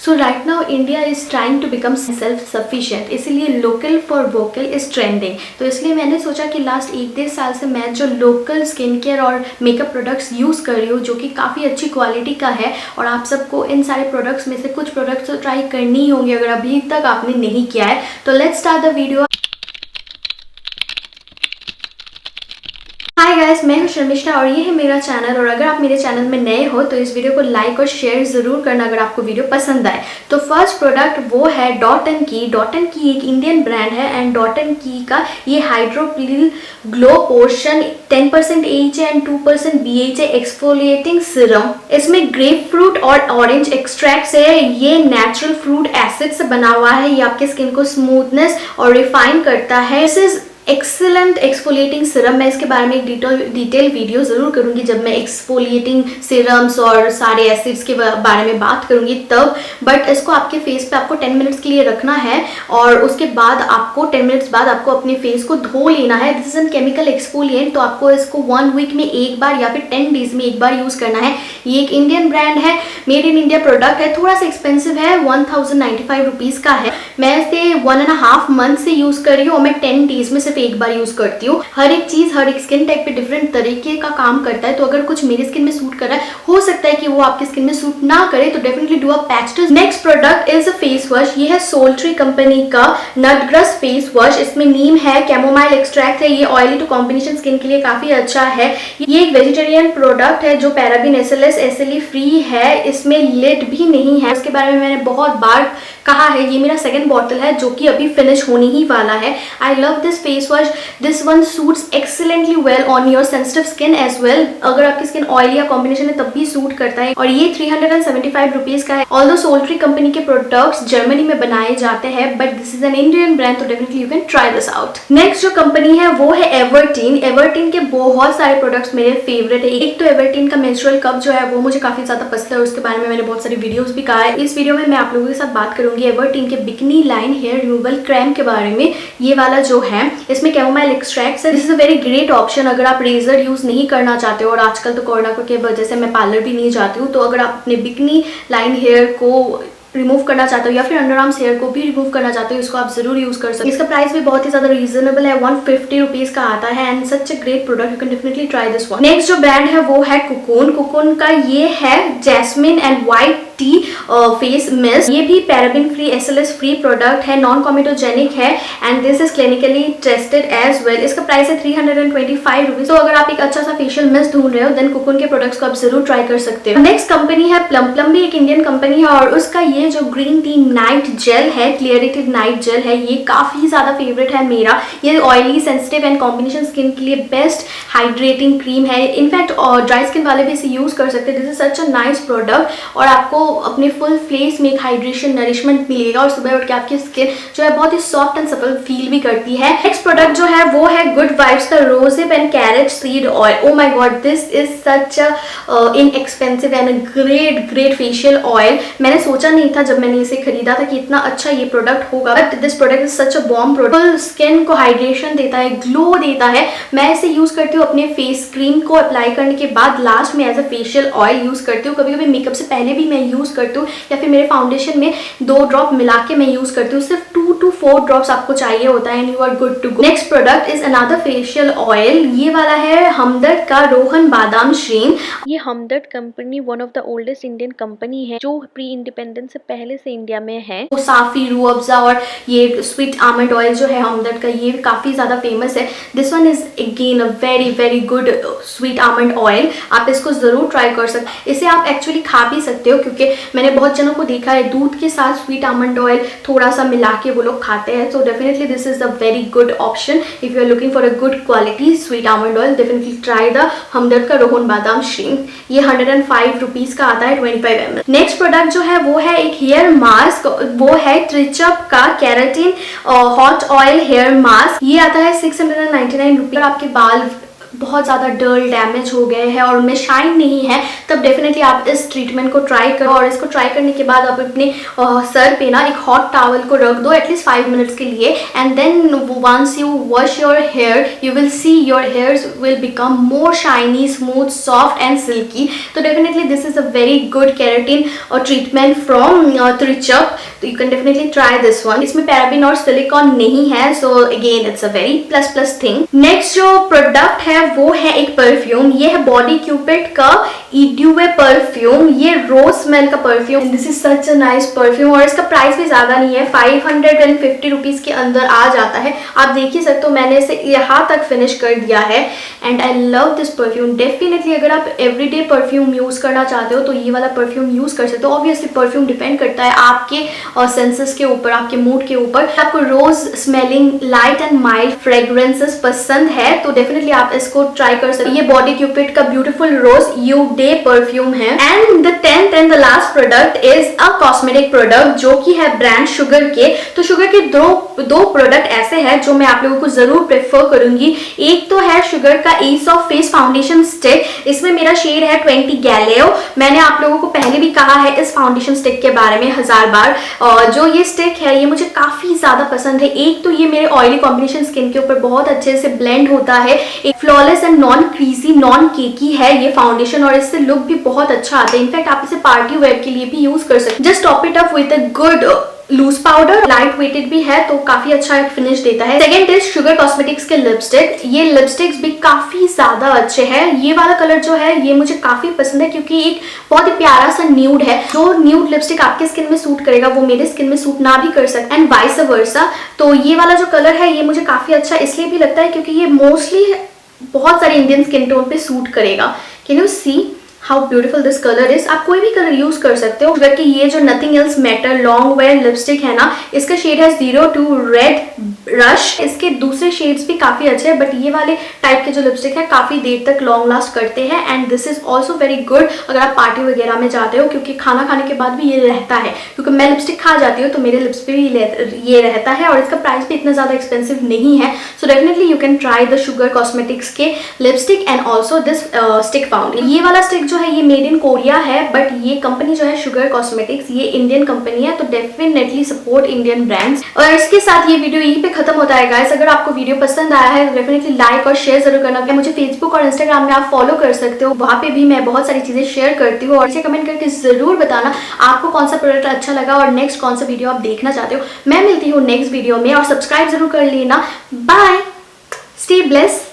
So right now India is trying to become self sufficient, इसीलिए local for vocal is trending. तो इसलिए मैंने सोचा कि लास्ट 1-1.5 साल से मैं जो लोकल स्किन केयर और मेकअप प्रोडक्ट्स यूज़ कर रही हूँ जो कि काफ़ी अच्छी क्वालिटी का है, और आप सबको इन सारे प्रोडक्ट्स में से कुछ प्रोडक्ट्स तो ट्राई करनी ही होंगी अगर अभी तक आपने नहीं किया है। तो let's start the video. Hi guys, मैं हूं शर्मिष्ठा और ये है मेरा चैनल। और अगर आप मेरे चैनल में नए हो तो इस वीडियो को लाइक और शेयर ज़रूर करना अगर आपको वीडियो पसंद आए। तो फर्स्ट प्रोडक्ट वो है dot and key. Dot and key एक इंडियन ब्रांड है एंड डॉट एंड की का ये हाइड्रोप्रिल glow portion 10% AHA and 2% BHA exfoliating serum. इसमें ग्रेप फ्रूट और ऑरेंज एक्सट्रैक्ट से ये नेचुरल फ्रूट एसिड से बना हुआ है। ये आपके स्किन को स्मूथनेस और रिफाइन करता है। This is excellent exfoliating serum. मैं इसके बारे में एक डिटेल वीडियो ज़रूर करूंगी जब मैं एक्सफोलिएटिंग सीरम्स और सारे एसिड्स के बारे में बात करूंगी तब। बट इसको आपके फेस पे आपको 10 मिनट्स के लिए रखना है और उसके बाद आपको 10 मिनट्स बाद आपको अपने फेस को धो लेना है। This is N chemical exfoliant, तो आपको इसको 1 वीक में एक बार या फिर 10 डेज में एक बार यूज़ करना है। ये एक इंडियन ब्रांड है, मेड इन इंडिया प्रोडक्ट है, थोड़ा सा एक्सपेंसिव है, 1095 रुपीज़ का है। मैं इसे 1.5 मंथ से यूज़ कर रही हूँ और मैं 10 डेज में एक बार यूज करती हूँ। हर एक चीज हर एक स्किन टाइप पे डिफरेंट तरीके का काम करता है, तो अगर कुछ मेरी स्किन में सूट कर रहा है, हो सकता है कि वो आपकी स्किन में सूट ना करे, तो definitely do a patch test. Next product is a face wash. ये है सोल्ट्री कंपनी का नटग्रस फेस वॉश। इसमें नीम है, कैमोमाइल एक्सट्रैक्ट है। ये ऑयली टू कॉम्बिनेशन स्किन के लिए काफी अच्छा है। ये एक वेजिटेरियन प्रोडक्ट है जो पैराबेन SLS SLE फ्री है। इसमें लिड भी नहीं है। इसके बारे में मैंने बहुत बार कहा है। ये मेरा सेकंड बॉटल है जो कि अभी फिनिश होने ही वाला है। I love this face wash. This one suits excellently well on your sensitive skin as well. अगर आपकी स्किन ऑयली या कॉम्बिनेशन है तब भी सूट करता है। और ये 375 रुपीज का है। ऑल्दो सोल्ट्री कंपनी के प्रोडक्ट्स जर्मनी में बनाए जाते हैं, but this is an Indian brand, तो definitely you can try this out. Next जो कंपनी है वो है एवर्टीन। एवर्टीन के बहुत सारे प्रोडक्ट्स मेरे फेवरेट है। एक तो एवर्टीन का मेंस्ट्रुअल कप जो है वो मुझे काफी ज्यादा पसंद है और उसके बारे में मैंने बहुत सारी वीडियोस भी कहा है। इस वीडियो में मैं आप लोगों के साथ बात करूंगी एवर्टीन के bikini line hair removal cream के बारे में। ये वाला जो है इसमें कैमोमाइल एक्सट्रैक्ट है। This is a very great option अगर आप रेजर यूज नहीं करना चाहते हो, और आजकल तो कोरोना की वजह से मैं पार्लर भी नहीं जाती हूँ, तो अगर आप अपने बिकनी लाइन हेयर को रिमूव करना चाहते हो या फिर अंडरआर्म्स हेयर को भी रिमूव करना चाहते हो, इसको आप जरूर यूज कर सकते हो। इसका प्राइस भी बहुत ही ज्यादा रीजनेबल है, 150 रुपीज का आता है and such a great product, you can definitely try this one. Next जो ब्रांड है वो है कोकोन। कोकोन का ये है jasmine and white tea face mist. ये भी paraben free SLS free product है, नॉन कॉमेटोजेनिक है and this is clinically tested as well. इसका प्राइस है 325 रुपीज। तो अगर आप एक अच्छा सा फेशियल मिस्ट ढूंढ रहे हो देन कोकोन के प्रोडक्ट्स को आप जरूर ट्राई कर सकते हो। नेक्स्ट कंपनी है प्लम। प्लम भी एक इंडियन कंपनी है और उसका ये जो ग्रीन टी नाइट जेल है, क्लियरिटी नाइट जेल है, ये काफी ज्यादा फेवरेट है मेरा। ये oily sensitive and combination skin के लिए बेस्ट हाइड्रेटिंग क्रीम है। इनफैक्ट ड्राई स्किन वाले भी इसे यूज कर सकते हैं। This is such a nice product और आपको अपने फुल फेस में एक हाइड्रेशन नरिशमेंट मिलेगा और सुबह उठ के आपकी स्किन जो है बहुत ही सॉफ्ट एंड सफल फील भी करती है। नेक्स्ट प्रोडक्ट जो है वो है गुड वाइब्स का rosehip and carrot seed oil. Oh my God, this is such a inexpensive and great facial oil. मैंने सोचा नहीं था जब मैंने इसे खरीदा था कि इतना अच्छा ये प्रोडक्ट होगा, but this product is such a bomb product. Full skin को हाइड्रेशन देता है, ग्लो देता है। मैं इसे यूज करती हूँ अपने फेस क्रीम को अप्लाई करने के बाद, लास्ट में as a facial oil use करती हूँ। कभी कभी मेकअप से पहले भी मैं यूज करती हूँ या फिर मेरे फाउंडेशन में 2 ड्रॉप मिला के मैं यूज करती हूँ। सिर्फ 2 to 4 ड्रॉप्स आपको चाहिए होता है and you are good to go. Next product is another facial oil. ये वाला है हमदर्द का रोहन बादाम श्रीन। ये Hamdard company one of the oldest Indian company है जो प्री इंडिपेंडेंस से पहले से इंडिया में है। वो साफी, रूह अफ़ज़ा और ये स्वीट आमंड ऑयल जो है हमदर्द का, ये काफी ज्यादा फेमस है। This one is again a very good sweet almond oil. आप इसको जरूर ट्राई कर सकते हैं। इसे आप एक्चुअली खा भी सकते हो क्योंकि मैंने बहुत जनों को देखा है दूध के साथ स्वीट आमंड ऑयल थोड़ा सा मिला के वो लोग खाते हैं। So definitely this is a very good option if you are looking for a good quality sweet almond oil. Definitely try the Hamdard का रोहन बादाम श्रीन। ये 105 रुपीज का आता है 25 ml। नेक्स्ट प्रोडक्ट जो है वो है एक हेयर मास्क। वो है ट्रिचअप का keratin hot oil hair mask. ये आता है 699 रुपीज। आपके बाल बहुत ज़्यादा डल डैमेज हो गए हैं और उनमें शाइन नहीं है, तब डेफिनेटली आप इस ट्रीटमेंट को ट्राई करो। और इसको ट्राई करने के बाद आप अपने सर पे ना एक हॉट टॉवल को रख दो एटलीस्ट 5 मिनट्स के लिए, and then once you wash your hair you will see your hairs will become more shiny, smooth, soft and silky. तो definitely this is a very good keratin treatment from Trichup, तो you can definitely try this one. इसमें paraben और silicone नहीं है, so again it's a very plus thing. Next जो product है वो है एक परफ्यूम। ये है बॉडी क्यूपिड का ईड्यूवे परफ्यूम। ये रोज स्मेल का perfume, this is such a nice perfume और इसका प्राइस भी ज्यादा नहीं है, 550 रुपीज के अंदर आ जाता है। आप देख ही सकते हो मैंने इसे यहाँ तक फिनिश कर दिया है and I love this perfume. Definitely अगर आप एवरीडे परफ्यूम यूज करना चाहते हो तो ये वाला परफ्यूम यूज कर सकते हो। ऑब्वियसली परफ्यूम डिपेंड करता है आपके सेंसेस के ऊपर, आपके मूड के ऊपर। आपको rose smelling light and mild fragrances पसंद है तो डेफिनेटली आप इसको ट्राई कर सकते हो। ये बॉडी क्यूपिड का beautiful rose eau de perfume है। And the 10th and the last product is a cosmetic product जो कि है ब्रांड शुगर के। तो शुगर के दो प्रोडक्ट ऐसे हैं जो मैं आप लोगों को जरूर प्रेफर करूंगी। एक तो है शुगर का S of face foundation stick, इसमें मेरा शेड है 20 गैलेओ। मैंने आप लोगों को पहले भी कहा है इस फाउंडेशन स्टिक के बारे में 1000 बार। जो ये स्टिक है ये मुझे काफी ज्यादा पसंद है। एक तो ये मेरे ऑयली कॉम्बिनेशन स्किन के ऊपर बहुत अच्छे से ब्लेंड होता है, एक फ्लॉलेस एंड नॉन क्रीजी नॉन केकी है ये फाउंडेशन और इससे लुक भी बहुत अच्छा आता है। इनफैक्ट आप इसे पार्टी वेयर के लिए भी यूज कर सकते हैं। Just top it up with a good loose powder, light weighted भी है तो काफी अच्छा एक फिनिश देता है। सेकेंड इज शुगर कॉस्मेटिक्स के लिपस्टिक। ये लिपस्टिक्स भी काफी ज्यादा अच्छे हैं। ये वाला कलर जो है ये मुझे काफी पसंद है क्योंकि एक बहुत ही प्यारा सा न्यूड है। जो न्यूड लिपस्टिक आपके स्किन में सूट करेगा वो मेरे स्किन में सूट ना भी कर सकता एंड वाइस वर्सा। तो ये वाला जो कलर है ये मुझे काफी अच्छा इसलिए भी लगता है क्योंकि ये मोस्टली बहुत सारे इंडियन स्किन टोन पे सूट करेगा। Can you see how beautiful this colour is. आप कोई भी कलर यूज कर सकते हो। कि ये जो nothing else matter long where lipstick है ना, इसका शेड है 02 रेड रश। इसके दूसरे शेड्स भी काफी अच्छे हैं बट ये वाले टाइप के जो लिपस्टिक है काफी देर तक लॉन्ग लास्ट करते हैं and this is also very good अगर आप पार्टी वगैरह में जाते हो क्योंकि खाना खाने के बाद भी ये रहता है। क्योंकि मैं लिपस्टिक खा जाती हूँ तो मेरे लिप्स पे भी ये रहता है और इसका प्राइस भी इतना ज्यादा एक्सपेंसिव नहीं है। So definitely you can try the sugar cosmetics के lipstick and also this stick foundation. ये वाला स्टिक जो है ये मेड इन कोरिया है बट ये कंपनी जो है शुगर कॉस्मेटिक्स ये इंडियन कंपनी है तो डेफिनेटली सपोर्ट इंडियन ब्रांड्स। और इसके साथ ये वीडियो यहीं पे खत्म होता है गाइस। अगर आपको वीडियो पसंद आया है तो डेफिनेटली लाइक और शेयर जरूर करना। मुझे फेसबुक और इंस्टाग्राम में आप फॉलो कर सकते हो, वहां पे भी मैं बहुत सारी चीजें शेयर करती हूँ। और इसे कमेंट करके जरूर बताना आपको कौन सा प्रोडक्ट अच्छा लगा और नेक्स्ट कौन सा वीडियो आप देखना चाहते हो। मैं मिलती हूँ नेक्स्ट वीडियो में और सब्सक्राइब जरूर कर लेना। Bye, stay blessed.